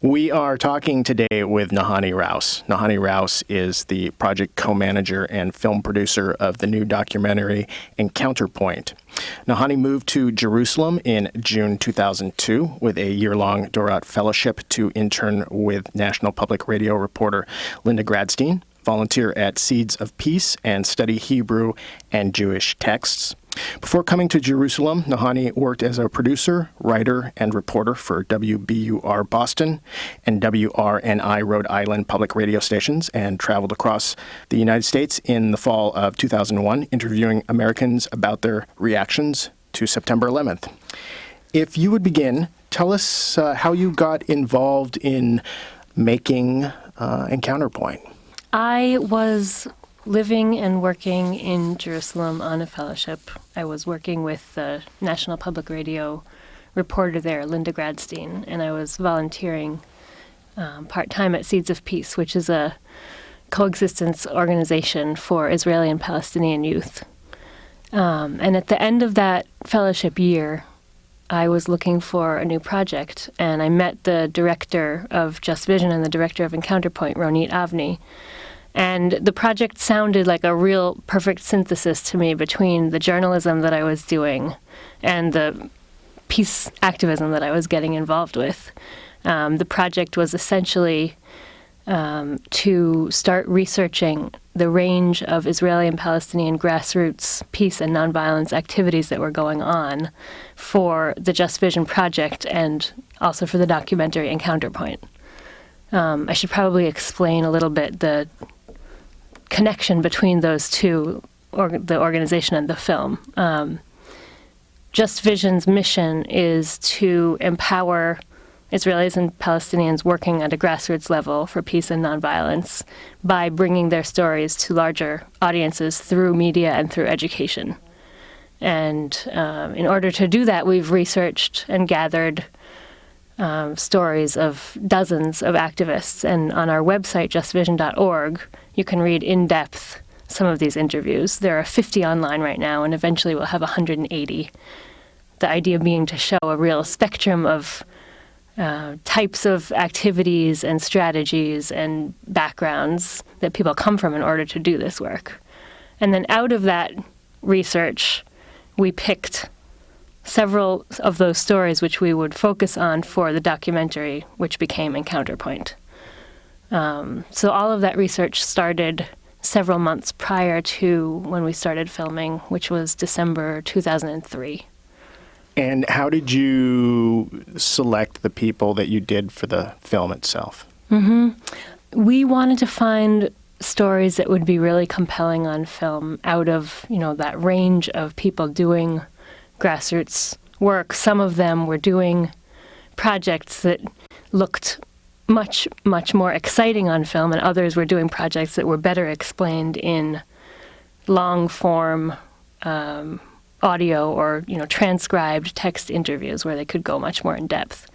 We are talking today with Nahanni Rous. Nahanni Rous is the project co-manager and film producer of the new documentary Encounterpoint. Nahanni moved to Jerusalem in June 2002 with a year-long Dorat Fellowship to intern with National Public Radio reporter Linda Gradstein, volunteer at Seeds of Peace, and study Hebrew and Jewish texts. Before coming to Jerusalem, Nahanni worked as a producer, writer, and reporter for WBUR Boston and WRNI Rhode Island public radio stations, and traveled across the United States in the fall of 2001, interviewing Americans about their reactions to September 11th. If you would begin, tell us how you got involved in making Encounterpoint. I was living and working in Jerusalem on a fellowship. I was working with the National Public Radio reporter there, Linda Gradstein, and I was volunteering part-time at Seeds of Peace, which is a coexistence organization for Israeli and Palestinian youth. And at the end of that fellowship year, I was looking for a new project, and I met the director of Just Vision and the director of Encounterpoint, Ronit Avni. And the project sounded like a real perfect synthesis to me between the journalism that I was doing and the peace activism that I was getting involved with. The project was essentially to start researching the range of Israeli and Palestinian grassroots peace and nonviolence activities that were going on for the Just Vision project and also for the documentary Encounterpoint. I should probably explain a little bit the connection between those two, the organization and the film. Just Vision's mission is to empower Israelis and Palestinians working at a grassroots level for peace and nonviolence by bringing their stories to larger audiences through media and through education. And in order to do that, we've researched and gathered stories of dozens of activists. And on our website, justvision.org, you can read in depth some of these interviews. There are 50 online right now, and eventually we'll have 180. The idea being to show a real spectrum of types of activities and strategies and backgrounds that people come from in order to do this work. And then out of that research, we picked several of those stories which we would focus on for the documentary, which became Encounterpoint. So all of that research started several months prior to when we started filming, which was December 2003. And how did you select the people that you did for the film itself? We wanted to find stories that would be really compelling on film out of, that range of people doing grassroots work. Some of them were doing projects that looked much, much more exciting on film, and others were doing projects that were better explained in long-form audio or, transcribed text interviews where they could go much more in depth.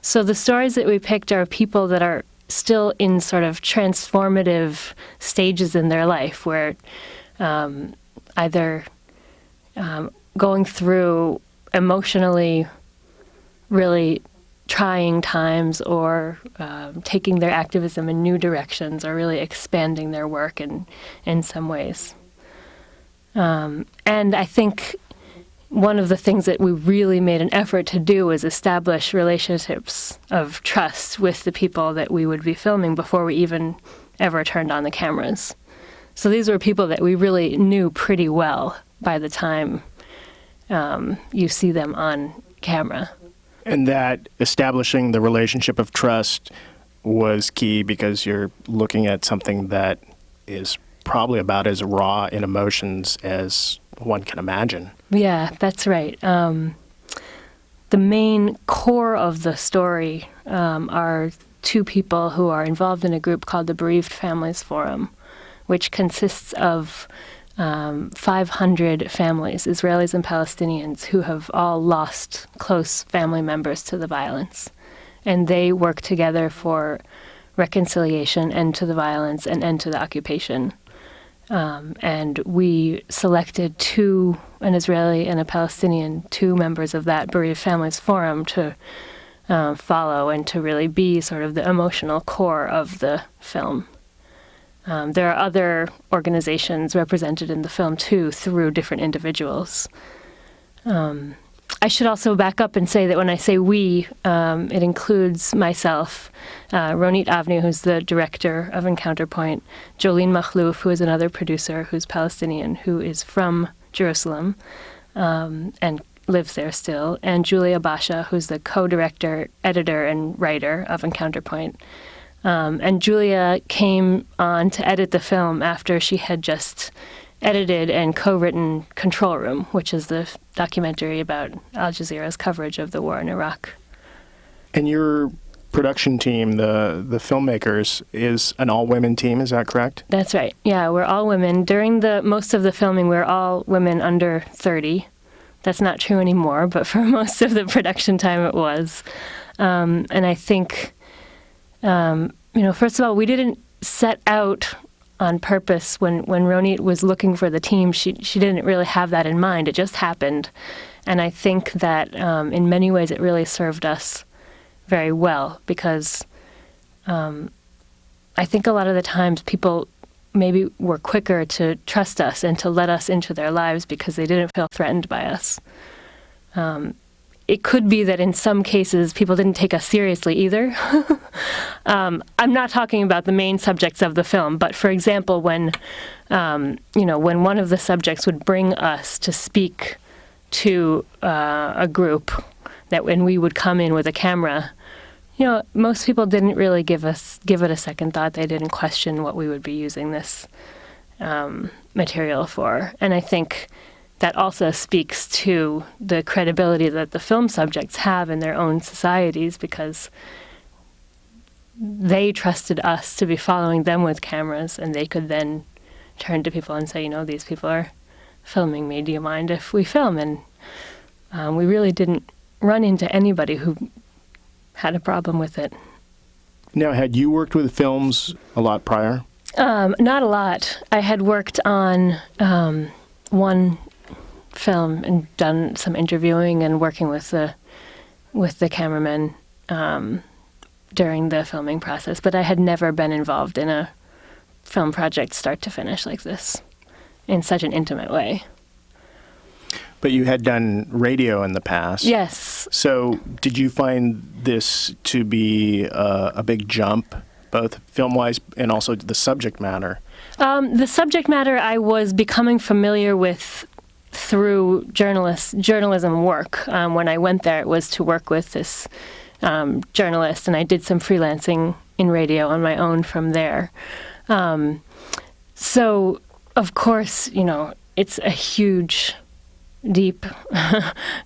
So the stories that we picked are people that are still in sort of transformative stages in their life where either going through emotionally really trying times or taking their activism in new directions or really expanding their work in some ways. And I think one of the things that we really made an effort to do is establish relationships of trust with the people that we would be filming before we even ever turned on the cameras. So these were people that we really knew pretty well by the time you see them on camera. And that establishing the relationship of trust was key because you're looking at something that is probably about as raw in emotions as one can imagine. Yeah, that's right. The main core of the story are two people who are involved in a group called the Bereaved Families Forum, which consists of 500 families, Israelis and Palestinians, who have all lost close family members to the violence. And they work together for reconciliation, end to the violence, and end to the occupation. And we selected an Israeli and a Palestinian, two members of that Bereaved Families Forum to follow and to really be sort of the emotional core of the film. There are other organizations represented in the film, too, through different individuals. I should also back up and say that when I say we, it includes myself, Ronit Avni, who's the director of Encounterpoint, Jolene Makhlouf, who is another producer who's Palestinian, who is from Jerusalem and lives there still, and Julia Basha, who's the co-director, editor, and writer of Encounterpoint. And Julia came on to edit the film after she had just edited and co-written Control Room, which is the documentary about Al Jazeera's coverage of the war in Iraq. And your production team, the filmmakers, is an all-women team, is that correct? That's right. Yeah, we're all women. During most of the filming, we're all women under 30. That's not true anymore, but for most of the production time it was. And I think, first of all, we didn't set out on purpose. When Ronit was looking for the team, she didn't really have that in mind. It just happened. And I think that in many ways it really served us very well, because I think a lot of the times people maybe were quicker to trust us and to let us into their lives because they didn't feel threatened by us. It could be that in some cases people didn't take us seriously either. I'm not talking about the main subjects of the film, but for example, when one of the subjects would bring us to speak to a group, that when we would come in with a camera, most people didn't really give it a second thought. They didn't question what we would be using this material for. And I think that also speaks to the credibility that the film subjects have in their own societies, because they trusted us to be following them with cameras, and they could then turn to people and say, these people are filming me. Do you mind if we film? And we really didn't run into anybody who had a problem with it. Now, had you worked with films a lot prior? Not a lot. I had worked on one film and done some interviewing and working with the cameraman during the filming process, but I had never been involved in a film project start to finish like this in such an intimate way. But you had done radio in the past. Yes. So did you find this to be a big jump, both film-wise and also the subject matter? The subject matter I was becoming familiar with through journalism work. When I went there, it was to work with this journalist, and I did some freelancing in radio on my own from there. So, of course, it's a huge, deep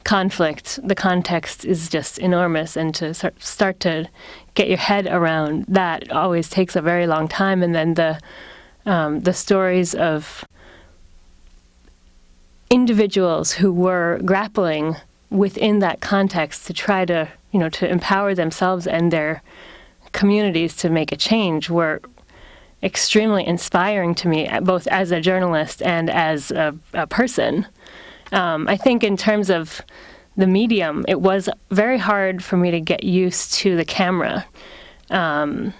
conflict. The context is just enormous, and to start to get your head around that always takes a very long time. And then the stories of individuals who were grappling within that context to try to, to empower themselves and their communities to make a change were extremely inspiring to me, both as a journalist and as a person. I think in terms of the medium, it was very hard for me to get used to the camera. And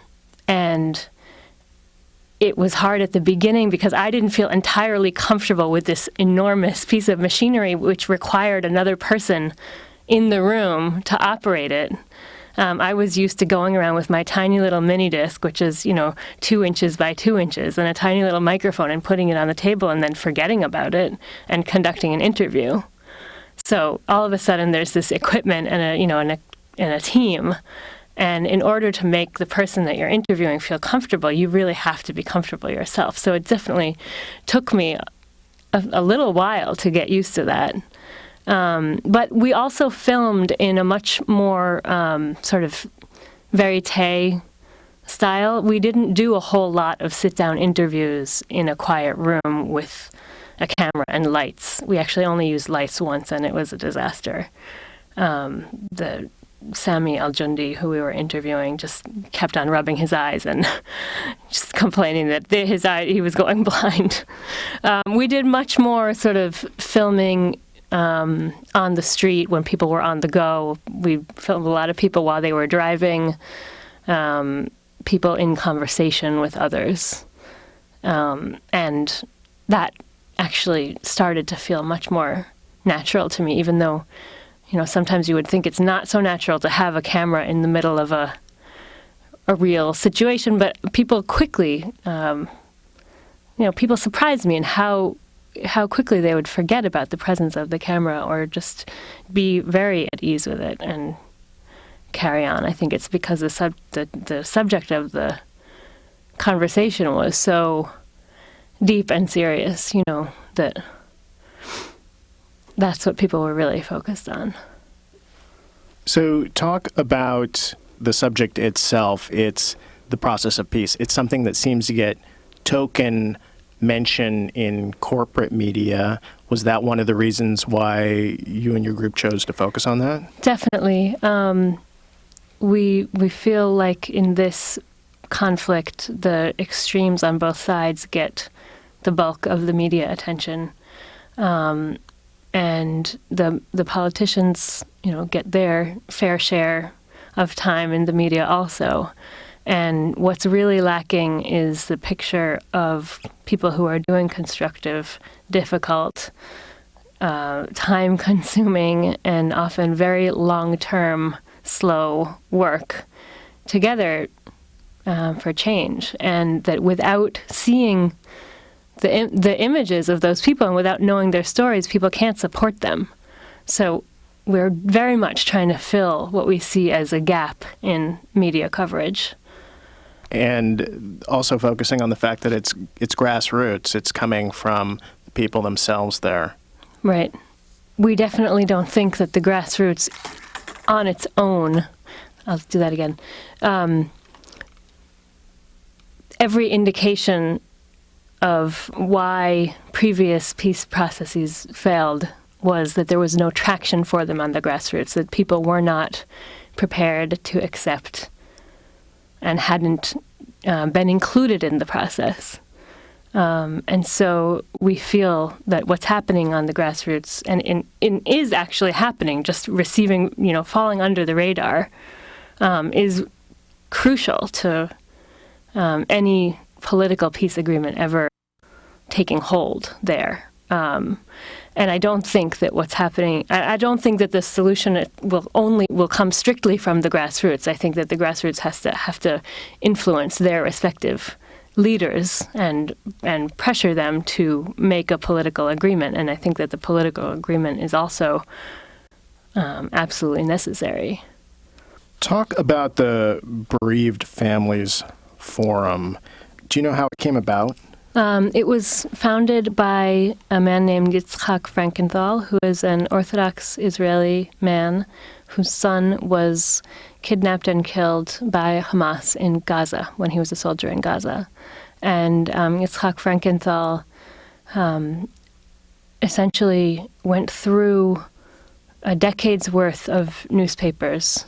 it was hard at the beginning because I didn't feel entirely comfortable with this enormous piece of machinery, which required another person in the room to operate it. I was used to going around with my tiny little mini disc, which is, 2 inches by 2 inches, and a tiny little microphone, and putting it on the table and then forgetting about it and conducting an interview. So all of a sudden there's this equipment and a team. And in order to make the person that you're interviewing feel comfortable, you really have to be comfortable yourself. So it definitely took me a little while to get used to that. But we also filmed in a much more sort of verite style. We didn't do a whole lot of sit-down interviews in a quiet room with a camera and lights. We actually only used lights once, and it was a disaster. The Sami Al-Jundi, who we were interviewing, just kept on rubbing his eyes and just complaining that he was going blind. We did much more sort of filming on the street when people were on the go. We filmed a lot of people while they were driving, people in conversation with others. And that actually started to feel much more natural to me, even though, sometimes you would think it's not so natural to have a camera in the middle of a real situation. But people quickly, people surprised me in how quickly they would forget about the presence of the camera or just be very at ease with it and carry on. I think it's because the subject of the conversation was so deep and serious, that's what people were really focused on. So talk about the subject itself. It's the process of peace. It's something that seems to get token mention in corporate media. Was that one of the reasons why you and your group chose to focus on that? Definitely. We feel like in this conflict, the extremes on both sides get the bulk of the media attention. And the politicians, get their fair share of time in the media also. And what's really lacking is the picture of people who are doing constructive, difficult, time-consuming, and often very long-term, slow work together for change. And that without seeing the images of those people and without knowing their stories, people can't support them. So we're very much trying to fill what we see as a gap in media coverage. And also focusing on the fact that it's grassroots. It's coming from the people themselves there. Right. We definitely don't think that the grassroots on its own, I'll do that again, every indication of why previous peace processes failed was that there was no traction for them on the grassroots, that people were not prepared to accept and hadn't been included in the process. And so we feel that what's happening on the grassroots and is actually happening, just receiving, falling under the radar, is crucial to any political peace agreement ever taking hold there. And I don't think that what's happening, I don't think that the solution will come strictly from the grassroots. I think that the grassroots have to influence their respective leaders and pressure them to make a political agreement. And I think that the political agreement is also absolutely necessary. Talk about the Bereaved Families Forum. Do you know how it came about? It was founded by a man named Yitzhak Frankenthal, who is an Orthodox Israeli man whose son was kidnapped and killed by Hamas in Gaza when he was a soldier in Gaza. And Yitzhak Frankenthal essentially went through a decade's worth of newspapers,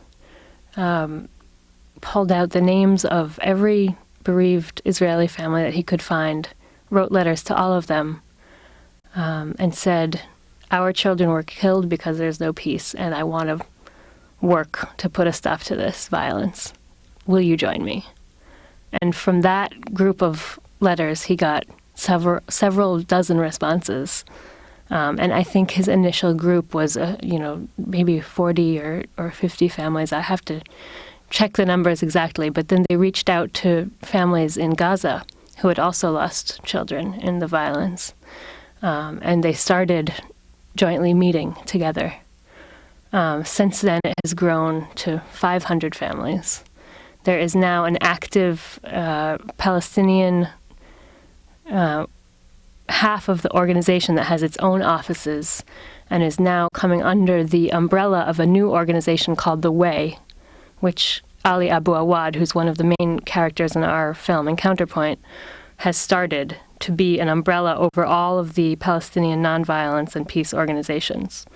pulled out the names of every bereaved Israeli family that he could find, wrote letters to all of them, and said, "Our children were killed because there's no peace, and I want to work to put a stop to this violence. Will you join me?" And from that group of letters, he got several dozen responses. And I think his initial group was, maybe 40 or 50 families. I have to check the numbers exactly, but then they reached out to families in Gaza who had also lost children in the violence. And they started jointly meeting together. Since then, it has grown to 500 families. There is now an active Palestinian half of the organization that has its own offices and is now coming under the umbrella of a new organization called The Way, which Ali Abu Awad, who's one of the main characters in our film in Counterpoint, has started to be an umbrella over all of the Palestinian nonviolence and peace organizations.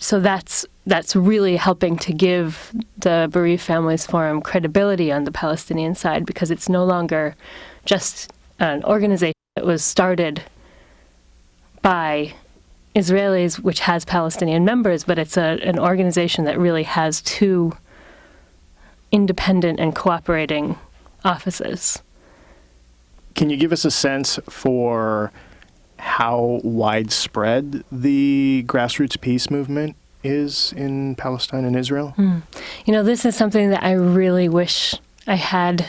So that's really helping to give the Bereaved Families Forum credibility on the Palestinian side, because it's no longer just an organization that was started by Israelis, which has Palestinian members, but it's an organization that really has two independent and cooperating offices. Can you give us a sense for how widespread the grassroots peace movement is in Palestine and Israel? This is something that I really wish I had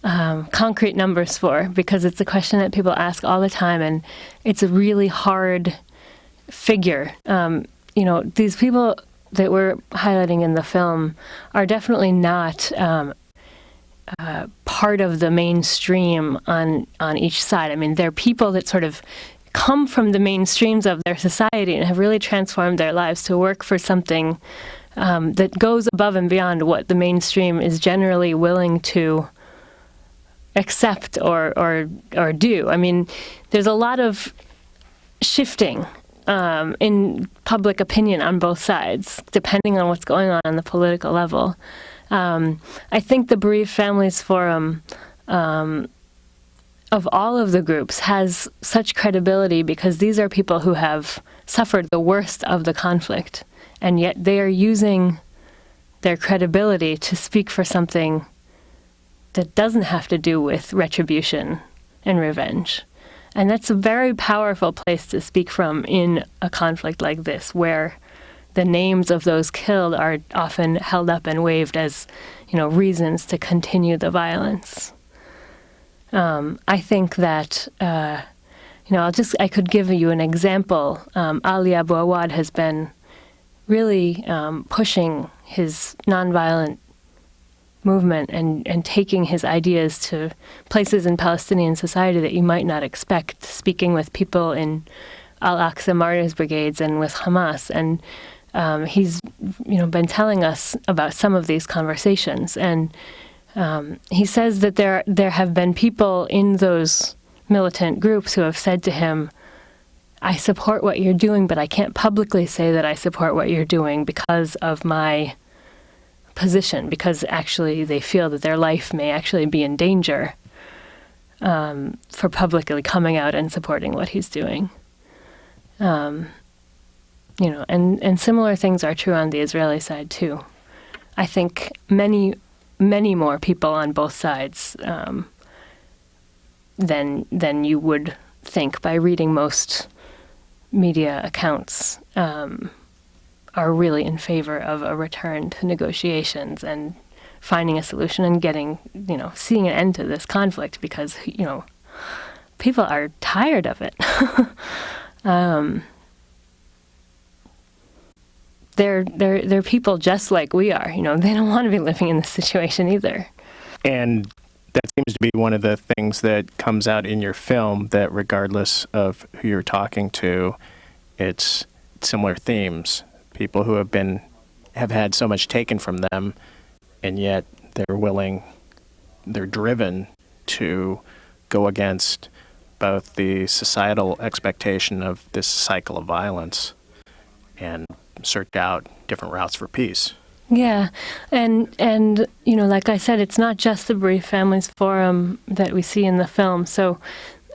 concrete numbers for, because it's a question that people ask all the time, and it's a really hard figure. These people that we're highlighting in the film are definitely not part of the mainstream on each side. I mean, they're people that sort of come from the mainstreams of their society and have really transformed their lives to work for something that goes above and beyond what the mainstream is generally willing to accept or do. I mean, there's a lot of shifting in public opinion on both sides, depending on what's going on the political level. I think the Bereaved Families Forum, of all of the groups, has such credibility because these are people who have suffered the worst of the conflict, and yet they are using their credibility to speak for something that doesn't have to do with retribution and revenge. And that's a very powerful place to speak from in a conflict like this, where the names of those killed are often held up and waved as, reasons to continue the violence. I think that, I could give you an example. Ali Abu Awad has been really pushing his nonviolent movement and taking his ideas to places in Palestinian society that you might not expect, speaking with people in Al-Aqsa Martyrs Brigades and with Hamas. And he's been telling us about some of these conversations. And he says that there have been people in those militant groups who have said to him, I support what you're doing, but I can't publicly say that I support what you're doing because of my position, because actually they feel that their life may actually be in danger for publicly coming out and supporting what he's doing. And similar things are true on the Israeli side too. I think many more people on both sides than you would think by reading most media accounts are really in favor of a return to negotiations and finding a solution and getting, seeing an end to this conflict, because, people are tired of it. They're people just like we are. They don't want to be living in this situation either. And that seems to be one of the things that comes out in your film, that regardless of who you're talking to, it's similar themes. People who have had so much taken from them, and yet they're driven to go against both the societal expectation of this cycle of violence and search out different routes for peace. Yeah, and like I said, it's not just the Bereaved Families Forum that we see in the film. So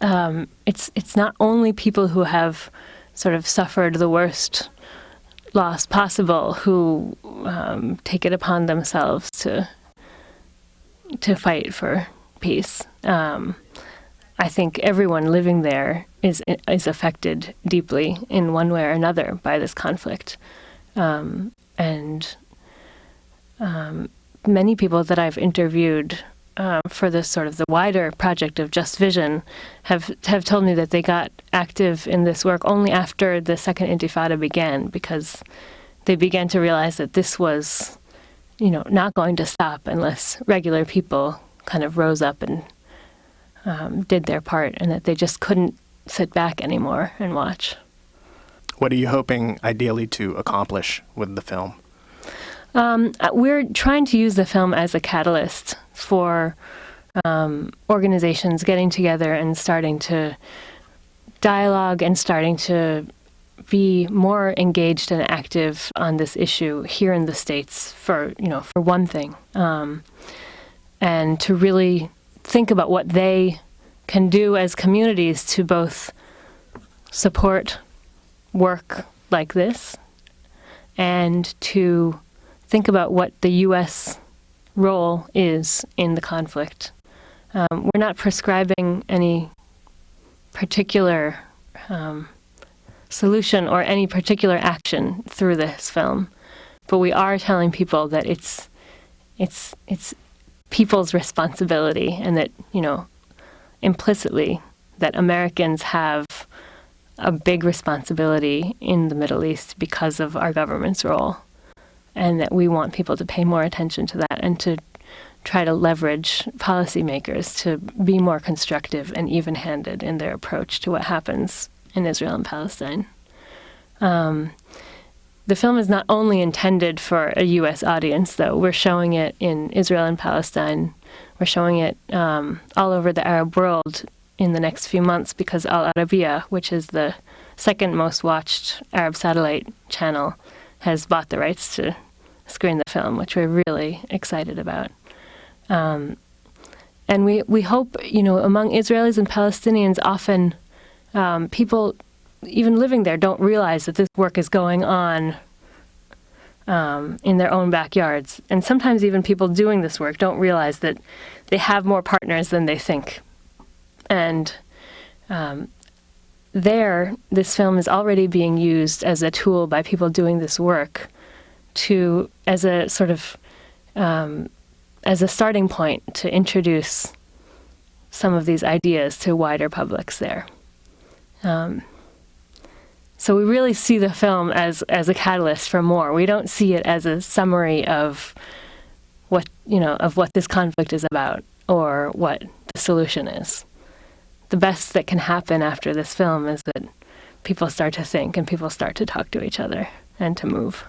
it's not only people who have sort of suffered the worst loss possible who take it upon themselves to fight for peace. I think everyone living there is affected deeply in one way or another by this conflict. And many people that I've interviewed for this sort of the wider project of Just Vision have told me that they got active in this work only after the Second Intifada began, because they began to realize that this was, not going to stop unless regular people kind of rose up and did their part, and that they just couldn't sit back anymore and watch. What are you hoping ideally to accomplish with the film? We're trying to use the film as a catalyst for organizations getting together and starting to dialogue and starting to be more engaged and active on this issue here in the States, for one thing, and to really think about what they can do as communities to both support work like this and to think about what the U.S. role is in the conflict. We're not prescribing any particular solution or any particular action through this film, but we are telling people that it's people's responsibility, and that, implicitly, that Americans have a big responsibility in the Middle East because of our government's role, and that we want people to pay more attention to that and to try to leverage policymakers to be more constructive and even-handed in their approach to what happens in Israel and Palestine. The film is not only intended for a U.S. audience, though. We're showing it in Israel and Palestine. We're showing it all over the Arab world in the next few months, because Al Arabiya, which is the second most watched Arab satellite channel, has bought the rights to screen the film, which we're really excited about. And we hope, among Israelis and Palestinians, often people even living there don't realize that this work is going on in their own backyards. And sometimes even people doing this work don't realize that they have more partners than they think. And this film is already being used as a tool by people doing this work as a sort of as a starting point to introduce some of these ideas to wider publics there. So we really see the film as a catalyst for more. We don't see it as a summary of what this conflict is about or what the solution is. The best that can happen after this film is that people start to think and people start to talk to each other and to move.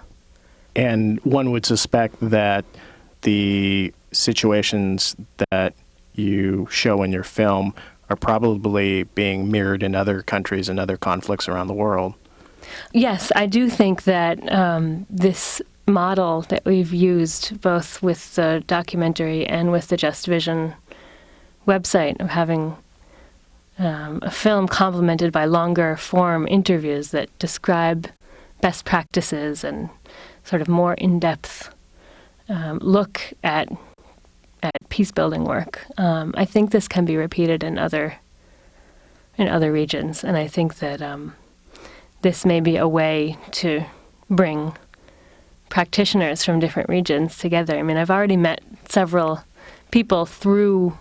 And one would suspect that the situations that you show in your film are probably being mirrored in other countries and other conflicts around the world. Yes, I do think that this model that we've used both with the documentary and with the Just Vision website of having a film complemented by longer form interviews that describe best practices and sort of more in-depth look at peace-building work. I think this can be repeated in other regions, and I think that this may be a way to bring practitioners from different regions together. I mean, I've already met several people through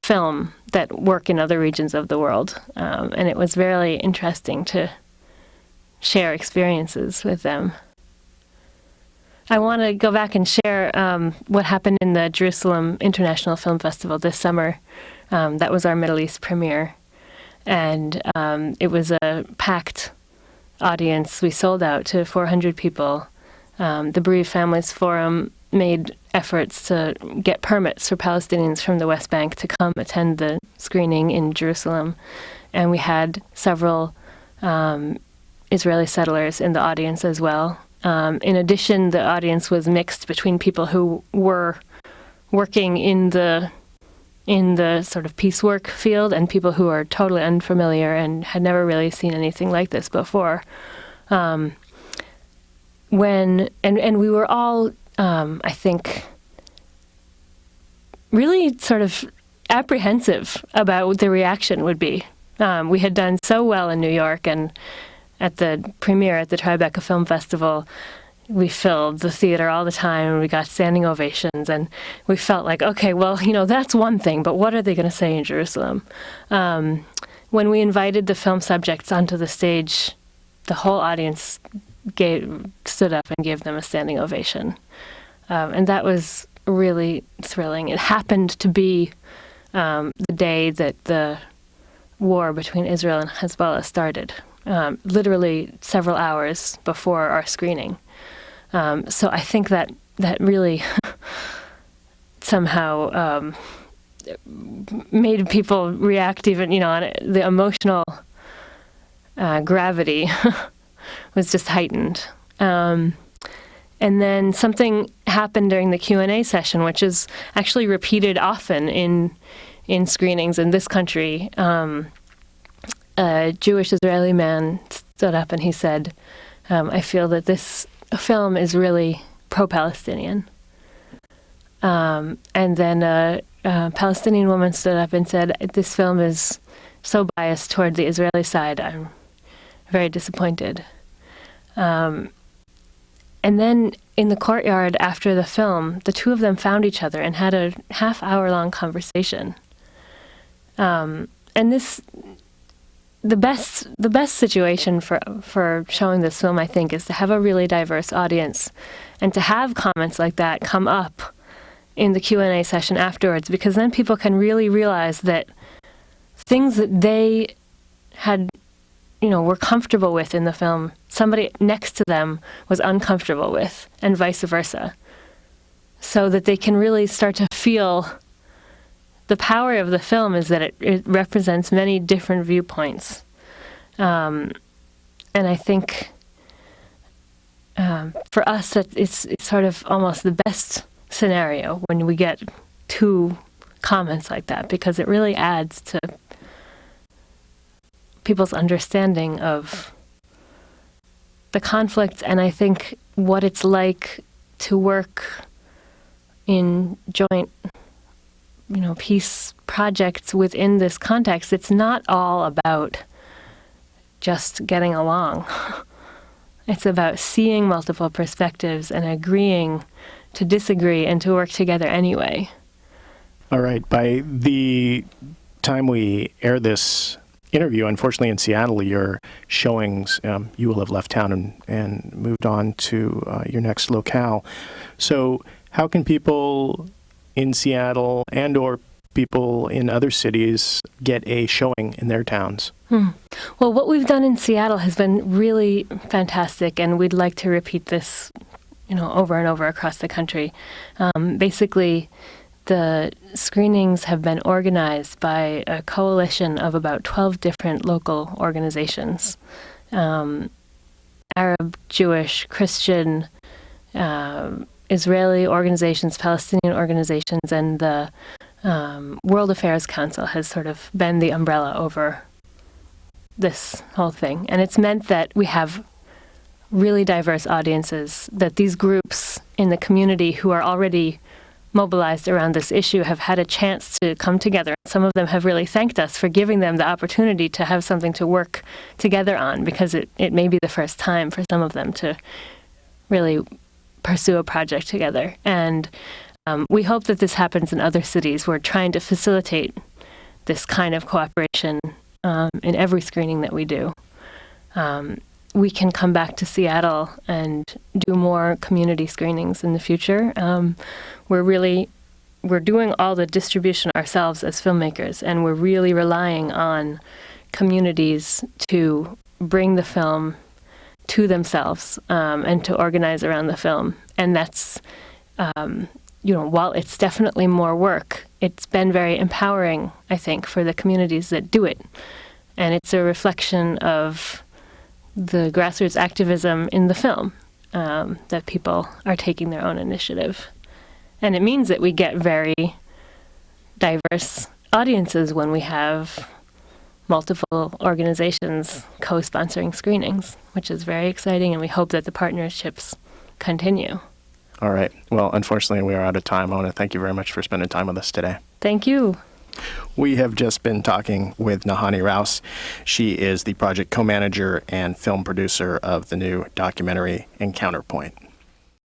film that work in other regions of the world, and it was very interesting to share experiences with them. I want to go back and share what happened in the Jerusalem International Film Festival this summer. That was our Middle East premiere, and it was a packed audience. We sold out to 400 people. The Bereaved Families Forum made efforts to get permits for Palestinians from the West Bank to come attend the screening in Jerusalem, and we had several Israeli settlers in the audience as well. In addition, the audience was mixed between people who were working in the sort of peace work field and people who are totally unfamiliar and had never really seen anything like this before. And we were all, I think, really sort of apprehensive about what the reaction would be. We had done so well in New York, and at the premiere at the Tribeca Film Festival, we filled the theater all the time, and we got standing ovations, and we felt like, okay, well, that's one thing, but what are they going to say in Jerusalem? When we invited the film subjects onto the stage, the whole audience stood up and gave them a standing ovation. And that was really thrilling. It happened to be the day that the war between Israel and Hezbollah started, literally several hours before our screening. So I think that really somehow made people react even, on the emotional gravity was just heightened. And then something happened during the Q&A session, which is actually repeated often in screenings in this country. a Jewish Israeli man stood up and he said, I feel that this film is really pro-Palestinian. And then a Palestinian woman stood up and said, this film is so biased toward the Israeli side, I'm very disappointed. And then in the courtyard after the film, the two of them found each other and had a half-hour-long conversation. And the best situation for showing this film, I think, is to have a really diverse audience and to have comments like that come up in the Q&A session afterwards, because then people can really realize that things that they had, were comfortable with in the film, somebody next to them was uncomfortable with, and vice versa. So that they can really start to feel the power of the film is that it represents many different viewpoints. And I think for us, that it's sort of almost the best scenario when we get two comments like that, because it really adds to people's understanding of the conflict, and I think what it's like to work in joint, peace projects within this context. It's not all about just getting along. It's about seeing multiple perspectives and agreeing to disagree and to work together anyway. All right. By the time we air this interview, unfortunately in Seattle, your showings, you will have left town and moved on to your next locale. So how can people in Seattle and or people in other cities get a showing in their towns? Well, what we've done in Seattle has been really fantastic, and we'd like to repeat this, over and over across the country. Basically, the screenings have been organized by a coalition of about 12 different local organizations, Arab, Jewish, Christian, Israeli organizations, Palestinian organizations, and the World Affairs Council has sort of been the umbrella over this whole thing. And it's meant that we have really diverse audiences, that these groups in the community who are already mobilized around this issue have had a chance to come together. Some of them have really thanked us for giving them the opportunity to have something to work together on, because it may be the first time for some of them to really pursue a project together. And we hope that this happens in other cities. We're trying to facilitate this kind of cooperation in every screening that we do. We can come back to Seattle and do more community screenings in the future. We're doing all the distribution ourselves as filmmakers, and we're really relying on communities to bring the film to themselves and to organize around the film. And that's, while it's definitely more work, it's been very empowering, I think, for the communities that do it. And it's a reflection of the grassroots activism in the film, that people are taking their own initiative. And it means that we get very diverse audiences when we have multiple organizations co-sponsoring screenings, which is very exciting, and we hope that the partnerships continue. All right. Well, unfortunately, we are out of time. I want to thank you very much for spending time with us today. Thank you. We have just been talking with Nahanni Rous. She is the project co-manager and film producer of the new documentary Encounter Point.